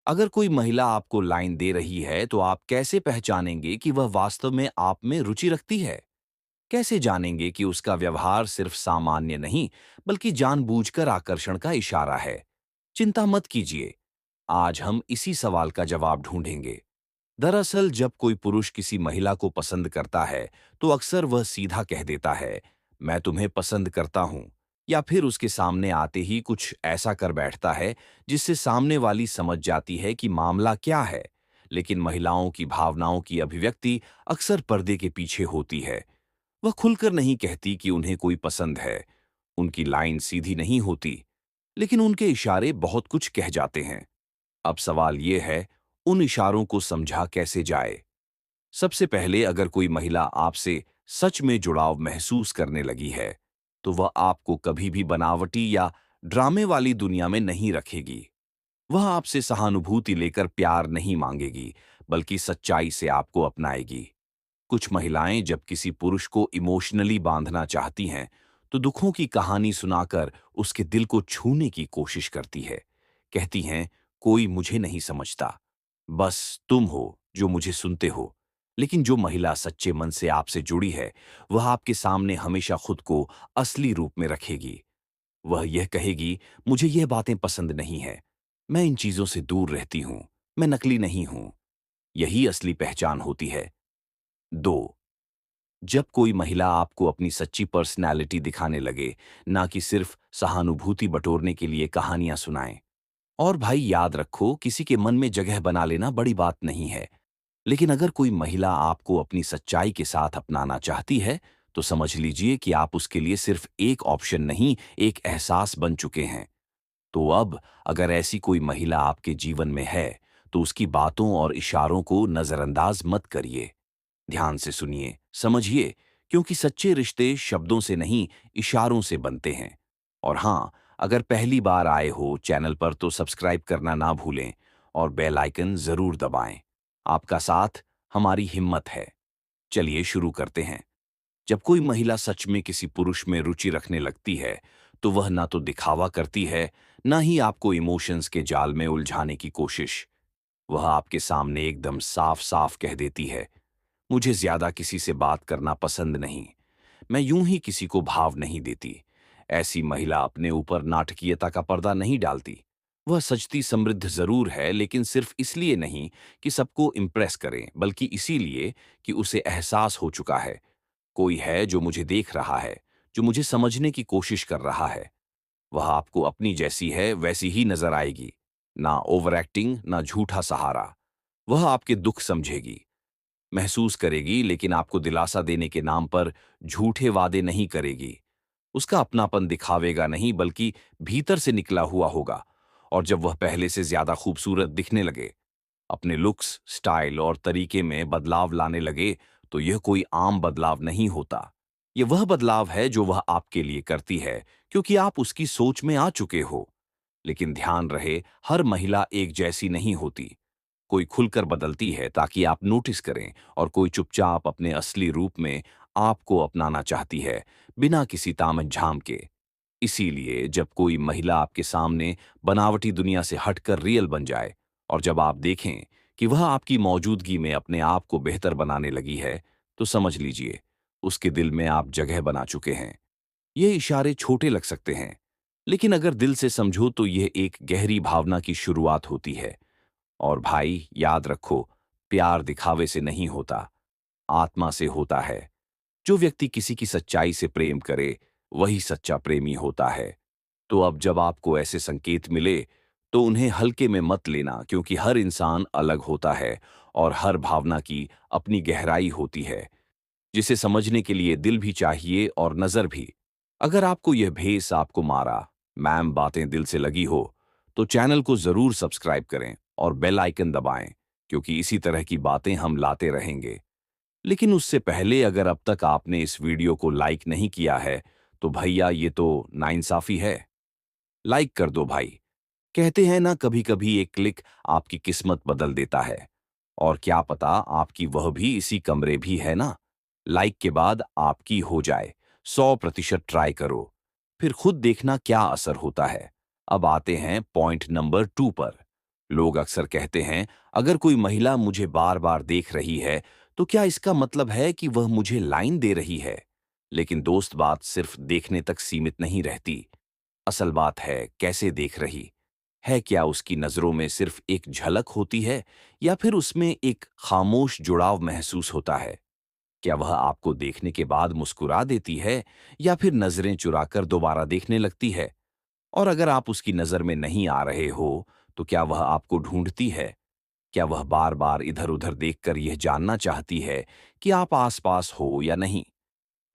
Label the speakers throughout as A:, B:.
A: अगर कोई महिला आपको लाइन दे रही है तो आप कैसे पहचानेंगे कि वह वास्तव में आप में रुचि रखती है? कैसे जानेंगे कि उसका व्यवहार सिर्फ सामान्य नहीं, बल्कि जानबूझकर आकर्षण का इशारा है? चिंता मत कीजिए, आज हम इसी सवाल का जवाब ढूंढेंगे। दरअसल जब कोई पुरुष किसी महिला को पसंद करता है, तो अक्सर वह सीधा कह देता है, मैं तुम्हें पसंद करता हूं, या फिर उसके सामने आते ही कुछ ऐसा कर बैठता है जिससे सामने वाली समझ जाती है कि मामला क्या है। लेकिन महिलाओं की भावनाओं की अभिव्यक्ति अक्सर पर्दे के पीछे होती है। वह खुलकर नहीं कहती कि उन्हें कोई पसंद है। उनकी लाइन सीधी नहीं होती, लेकिन उनके इशारे बहुत कुछ कह जाते हैं। अब सवाल यह है, उन इशारों को समझा कैसे जाए? सबसे पहले अगर कोई महिला आपसे सच में जुड़ाव महसूस करने लगी है, तो वह आपको कभी भी बनावटी या ड्रामे वाली दुनिया में नहीं रखेगी। वह आपसे सहानुभूति लेकर प्यार नहीं मांगेगी, बल्कि सच्चाई से आपको अपनाएगी। कुछ महिलाएं जब किसी पुरुष को इमोशनली बांधना चाहती हैं, तो दुखों की कहानी सुनाकर उसके दिल को छूने की कोशिश करती है। कहती हैं, कोई मुझे नहीं समझता, बस तुम हो जो मुझे सुनते हो। लेकिन जो महिला सच्चे मन से आपसे जुड़ी है, वह आपके सामने हमेशा खुद को असली रूप में रखेगी। वह यह कहेगी, मुझे यह बातें पसंद नहीं है, मैं इन चीजों से दूर रहती हूं, मैं नकली नहीं हूं। यही असली पहचान होती है। 2, जब कोई महिला आपको अपनी सच्ची पर्सनैलिटी दिखाने लगे, ना कि सिर्फ सहानुभूति बटोरने के लिए कहानियां सुनाए। और भाई याद रखो, किसी के मन में जगह बना लेना बड़ी बात नहीं है। लेकिन अगर कोई महिला आपको अपनी सच्चाई के साथ अपनाना चाहती है, तो समझ लीजिए कि आप उसके लिए सिर्फ एक ऑप्शन नहीं, एक एहसास बन चुके हैं। तो अब अगर ऐसी कोई महिला आपके जीवन में है, तो उसकी बातों और इशारों को नजरअंदाज मत करिए। ध्यान से सुनिए, समझिए, क्योंकि सच्चे रिश्ते शब्दों से नहीं, इशारों से बनते हैं। और हाँ, अगर पहली बार आए हो चैनल पर तो सब्सक्राइब करना ना भूलें और बेल आइकन जरूर दबाएं। आपका साथ हमारी हिम्मत है। चलिए शुरू करते हैं। जब कोई महिला सच में किसी पुरुष में रुचि रखने लगती है, तो वह ना तो दिखावा करती है, ना ही आपको इमोशंस के जाल में उलझाने की कोशिश। वह आपके सामने एकदम साफ साफ कह देती है, मुझे ज्यादा किसी से बात करना पसंद नहीं, मैं यूं ही किसी को भाव नहीं देती। ऐसी महिला अपने ऊपर नाटकीयता का पर्दा नहीं डालती। वह सजती समृद्ध जरूर है, लेकिन सिर्फ इसलिए नहीं कि सबको इम्प्रेस करें, बल्कि इसीलिए कि उसे एहसास हो चुका है, कोई है जो मुझे देख रहा है, जो मुझे समझने की कोशिश कर रहा है। वह आपको अपनी जैसी है वैसी ही नजर आएगी, ना ओवर एक्टिंग, ना झूठा सहारा। वह आपके दुख समझेगी, महसूस करेगी, लेकिन आपको दिलासा देने के नाम पर झूठे वादे नहीं करेगी। उसका अपनापन दिखावेगा नहीं, बल्कि भीतर से निकला हुआ होगा। और जब वह पहले से ज्यादा खूबसूरत दिखने लगे, अपने लुक्स, स्टाइल और तरीके में बदलाव लाने लगे, तो यह कोई आम बदलाव नहीं होता। यह वह बदलाव है जो वह आपके लिए करती है, क्योंकि आप उसकी सोच में आ चुके हो। लेकिन ध्यान रहे, हर महिला एक जैसी नहीं होती। कोई खुलकर बदलती है ताकि आप नोटिस करें, और कोई चुपचाप अपने असली रूप में आपको अपनाना चाहती है, बिना किसी तामझाम के। इसीलिए जब कोई महिला आपके सामने बनावटी दुनिया से हटकर रियल बन जाए, और जब आप देखें कि वह आपकी मौजूदगी में अपने आप को बेहतर बनाने लगी है, तो समझ लीजिए उसके दिल में आप जगह बना चुके हैं। ये इशारे छोटे लग सकते हैं, लेकिन अगर दिल से समझो तो यह एक गहरी भावना की शुरुआत होती है। और भाई याद रखो, प्यार दिखावे से नहीं होता, आत्मा से होता है। जो व्यक्ति किसी की सच्चाई से प्रेम करे, वही सच्चा प्रेमी होता है। तो अब जब आपको ऐसे संकेत मिले, तो उन्हें हल्के में मत लेना, क्योंकि हर इंसान अलग होता है और हर भावना की अपनी गहराई होती है, जिसे समझने के लिए दिल भी चाहिए और नजर भी। अगर आपको यह भेस आपको मारा, मैम बातें दिल से लगी हो, तो चैनल को जरूर सब्सक्राइब करें और बेल आइकन दबाएं, क्योंकि इसी तरह की बातें हम लाते रहेंगे। लेकिन उससे पहले अगर अब तक आपने इस वीडियो को लाइक नहीं किया है, तो भैया ये तो नाइंसाफी है। लाइक कर दो भाई। कहते हैं ना, कभी कभी एक क्लिक आपकी किस्मत बदल देता है। और क्या पता आपकी वह भी इसी कमरे भी है ना। लाइक के बाद आपकी हो जाए। 100% ट्राई करो, फिर खुद देखना क्या असर होता है। अब आते हैं पॉइंट नंबर 2 पर। लोग अक्सर कहते हैं, अगर कोई महिला मुझे बार बार देख रही है तो क्या इसका मतलब है कि वह मुझे लाइन दे रही है? लेकिन दोस्त, बात सिर्फ देखने तक सीमित नहीं रहती। असल बात है कैसे देख रही है। क्या उसकी नजरों में सिर्फ एक झलक होती है या फिर उसमें एक खामोश जुड़ाव महसूस होता है? क्या वह आपको देखने के बाद मुस्कुरा देती है या फिर नजरें चुराकर दोबारा देखने लगती है? और अगर आप उसकी नजर में नहीं आ रहे हो तो क्या वह आपको ढूंढती है? क्या वह बार बार इधर उधर देखकर यह जानना चाहती है कि आप आसपास हो या नहीं?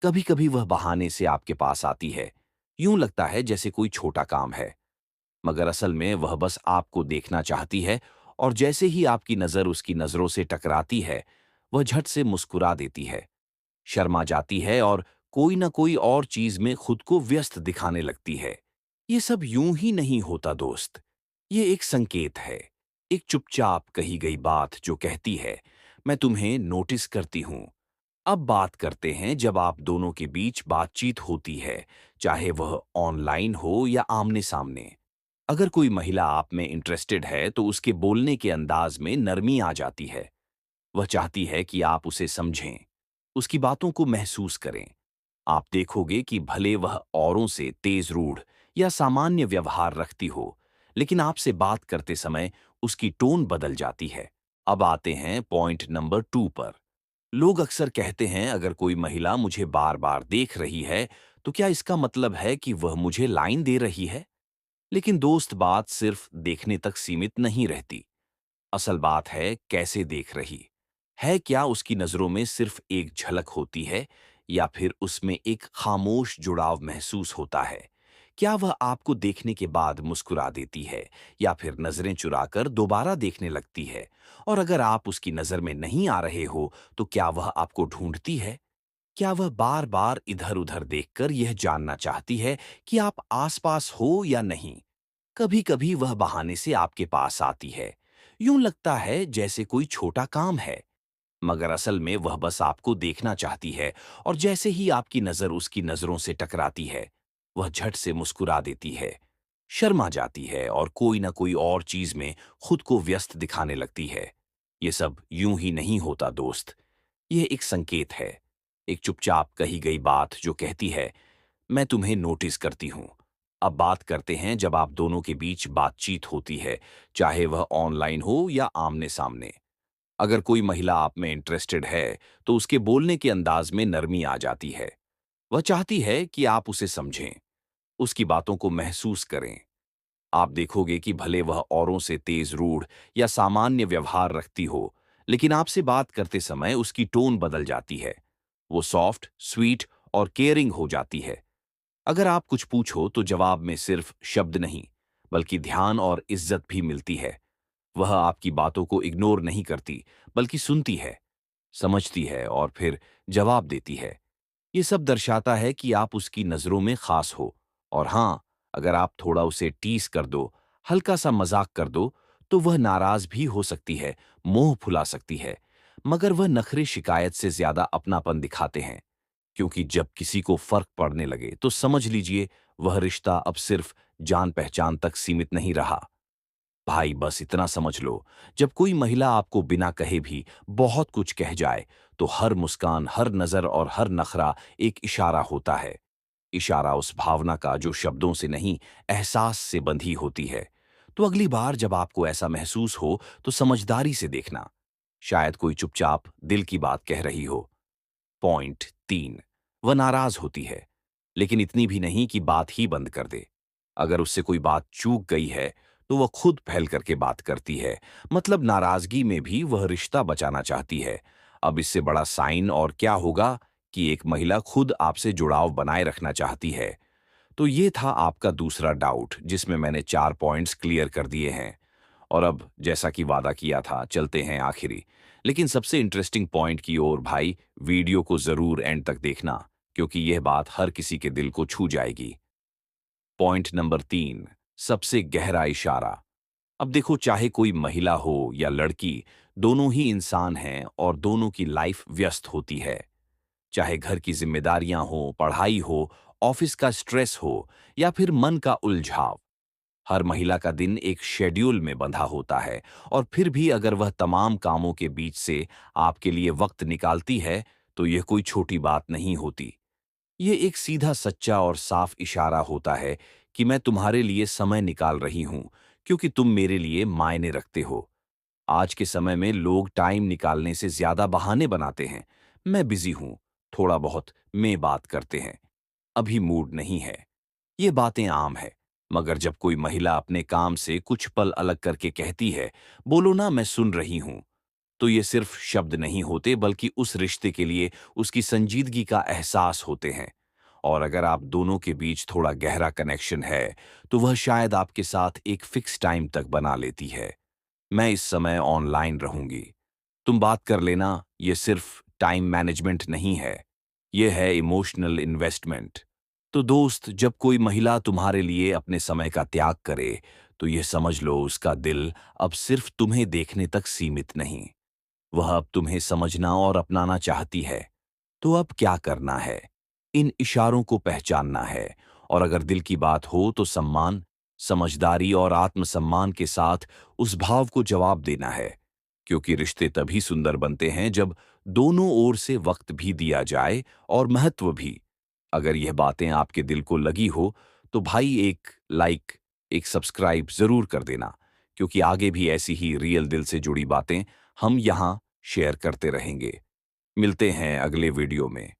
A: कभी कभी वह बहाने से आपके पास आती है। यूं लगता है जैसे कोई छोटा काम है, मगर असल में वह बस आपको देखना चाहती है। और जैसे ही आपकी नजर उसकी नजरों से टकराती है, वह झट से मुस्कुरा देती है, शर्मा जाती है और कोई ना कोई और चीज में खुद को व्यस्त दिखाने लगती है। ये सब यूं ही नहीं होता दोस्त। ये एक संकेत है, एक चुपचाप कही गई बात जो कहती है, मैं तुम्हें नोटिस करती हूं। अब बात करते हैं जब आप दोनों के बीच बातचीत होती है, चाहे वह ऑनलाइन हो या आमने सामने। अगर कोई महिला आप में इंटरेस्टेड है तो उसके बोलने के अंदाज में नरमी आ जाती है। वह चाहती है कि आप उसे समझें, उसकी बातों को महसूस करें। आप देखोगे कि भले वह औरों से तेज रूढ़ या सामान्य व्यवहार रखती हो, लेकिन आपसे बात करते समय उसकी टोन बदल जाती है। अब आते हैं पॉइंट नंबर 2 पर। लोग अक्सर कहते हैं, अगर कोई महिला मुझे बार बार देख रही है तो क्या इसका मतलब है कि वह मुझे लाइन दे रही है? लेकिन दोस्त, बात सिर्फ देखने तक सीमित नहीं रहती। असल बात है कैसे देख रही है। क्या उसकी नजरों में सिर्फ एक झलक होती है या फिर उसमें एक खामोश जुड़ाव महसूस होता है? क्या वह आपको देखने के बाद मुस्कुरा देती है या फिर नजरें चुराकर दोबारा देखने लगती है? और अगर आप उसकी नजर में नहीं आ रहे हो तो क्या वह आपको ढूंढती है? क्या वह बार बार इधर उधर देखकर यह जानना चाहती है कि आप आसपास हो या नहीं? कभी कभी वह बहाने से आपके पास आती है। यूं लगता है जैसे कोई छोटा काम है, मगर असल में वह बस आपको देखना चाहती है। और जैसे ही आपकी नजर उसकी नजरों से टकराती है, वह झट से मुस्कुरा देती है, शर्मा जाती है और कोई ना कोई और चीज में खुद को व्यस्त दिखाने लगती है। ये सब यूं ही नहीं होता दोस्त। यह एक संकेत है, एक चुपचाप कही गई बात जो कहती है, मैं तुम्हें नोटिस करती हूं। अब बात करते हैं जब आप दोनों के बीच बातचीत होती है, चाहे वह ऑनलाइन हो या आमने सामने। अगर कोई महिला आप में इंटरेस्टेड है तो उसके बोलने के अंदाज में नरमी आ जाती है। वह चाहती है कि आप उसे समझें, उसकी बातों को महसूस करें। आप देखोगे कि भले वह औरों से तेज रूढ़ या सामान्य व्यवहार रखती हो, लेकिन आपसे बात करते समय उसकी टोन बदल जाती है। वो सॉफ्ट, स्वीट और केयरिंग हो जाती है। अगर आप कुछ पूछो तो जवाब में सिर्फ शब्द नहीं, बल्कि ध्यान और इज्जत भी मिलती है। वह आपकी बातों को इग्नोर नहीं करती, बल्कि सुनती है, समझती है और फिर जवाब देती है। ये सब दर्शाता है कि आप उसकी नजरों में खास हो। और हाँ, अगर आप थोड़ा उसे टीस कर दो, हल्का सा मजाक कर दो, तो वह नाराज भी हो सकती है, मोह फुला सकती है। मगर वह नखरे शिकायत से ज्यादा अपनापन दिखाते हैं। क्योंकि जब किसी को फर्क पड़ने लगे तो समझ लीजिए वह रिश्ता अब सिर्फ जान पहचान तक सीमित नहीं रहा। भाई, बस इतना समझ लो, जब कोई महिला आपको बिना कहे भी बहुत कुछ कह जाए, तो हर मुस्कान, हर नजर और हर नखरा एक इशारा होता है। इशारा उस भावना का जो शब्दों से नहीं, एहसास से बंधी होती है। तो अगली बार जब आपको ऐसा महसूस हो तो समझदारी से देखना, शायद कोई चुपचाप दिल की बात कह रही हो। पॉइंट 3। वह नाराज होती है, लेकिन इतनी भी नहीं कि बात ही बंद कर दे। अगर उससे कोई बात चूक गई है तो वह खुद फैल करके बात करती है। मतलब नाराजगी में भी वह रिश्ता बचाना चाहती है। अब इससे बड़ा साइन और क्या होगा कि एक महिला खुद आपसे जुड़ाव बनाए रखना चाहती है। तो ये था आपका दूसरा डाउट, जिसमें मैंने 4 पॉइंट्स क्लियर कर दिए हैं। और अब जैसा कि वादा किया था, चलते हैं आखिरी लेकिन सबसे इंटरेस्टिंग पॉइंट की ओर। भाई, वीडियो को जरूर एंड तक देखना, क्योंकि यह बात हर किसी के दिल को छू जाएगी। पॉइंट नंबर 3, सबसे गहरा इशारा। अब देखो, चाहे कोई महिला हो या लड़की, दोनों ही इंसान हैं और दोनों की लाइफ व्यस्त होती है। चाहे घर की जिम्मेदारियां हो, पढ़ाई हो, ऑफिस का स्ट्रेस हो या फिर मन का उलझाव, हर महिला का दिन एक शेड्यूल में बंधा होता है और फिर भी अगर वह तमाम कामों के बीच से आपके लिए वक्त निकालती है, तो यह कोई छोटी बात नहीं होती। ये एक सीधा सच्चा और साफ इशारा होता है कि मैं तुम्हारे लिए समय निकाल रही हूं, क्योंकि तुम मेरे लिए मायने रखते हो। आज के समय में लोग टाइम निकालने से ज्यादा बहाने बनाते हैं। मैं बिजी हूं, थोड़ा बहुत में बात करते हैं, अभी मूड नहीं है। ये बातें आम है, मगर जब कोई महिला अपने काम से कुछ पल अलग करके कहती है, बोलो ना मैं सुन रही हूं, तो ये सिर्फ शब्द नहीं होते बल्कि उस रिश्ते के लिए उसकी संजीदगी का एहसास होते हैं। और अगर आप दोनों के बीच थोड़ा गहरा कनेक्शन है, तो वह शायद आपके साथ एक फिक्स टाइम तक बना लेती है। मैं इस समय ऑनलाइन रहूंगी, तुम बात कर लेना। ये सिर्फ टाइम मैनेजमेंट नहीं है, ये है इमोशनल इन्वेस्टमेंट। तो दोस्त, जब कोई महिला तुम्हारे लिए अपने समय का त्याग करे, तो ये समझ लो उसका दिल अब सिर्फ तुम्हें देखने तक सीमित नहीं, वह अब तुम्हें समझना और अपनाना चाहती है। तो अब क्या करना है? इन इशारों को पहचानना है, और अगर दिल की बात हो तो सम्मान, समझदारी और आत्मसम्मान के साथ उस भाव को जवाब देना है। क्योंकि रिश्ते तभी सुंदर बनते हैं जब दोनों ओर से वक्त भी दिया जाए और महत्व भी। अगर यह बातें आपके दिल को लगी हो, तो भाई एक लाइक, एक सब्सक्राइब जरूर कर देना, क्योंकि आगे भी ऐसी ही रियल दिल से जुड़ी बातें हम यहाँ शेयर करते रहेंगे। मिलते हैं अगले वीडियो में।